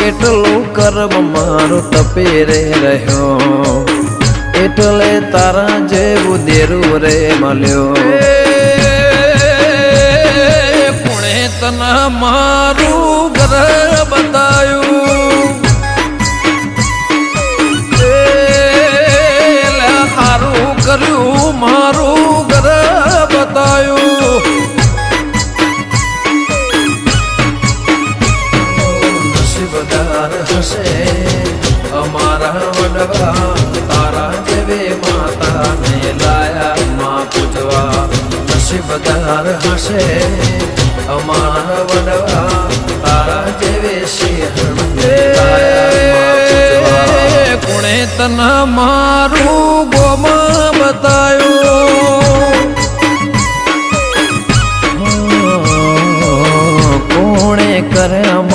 એટલું કર્મ મારું તપી રે રહ્યો એટલે તારા જેવું દેરું રે મળ્યો કોણે તને મારું ઘર બતાયું સારું કર્યું મારું ઘર બતાયું નસીબદાર હશે અમારા વડવા તારા જેવે માતાને લાયા માં પૂજવા નસીબદાર હશે અમારા વડવા તારા જેવે સિંહ કોણે તને મારું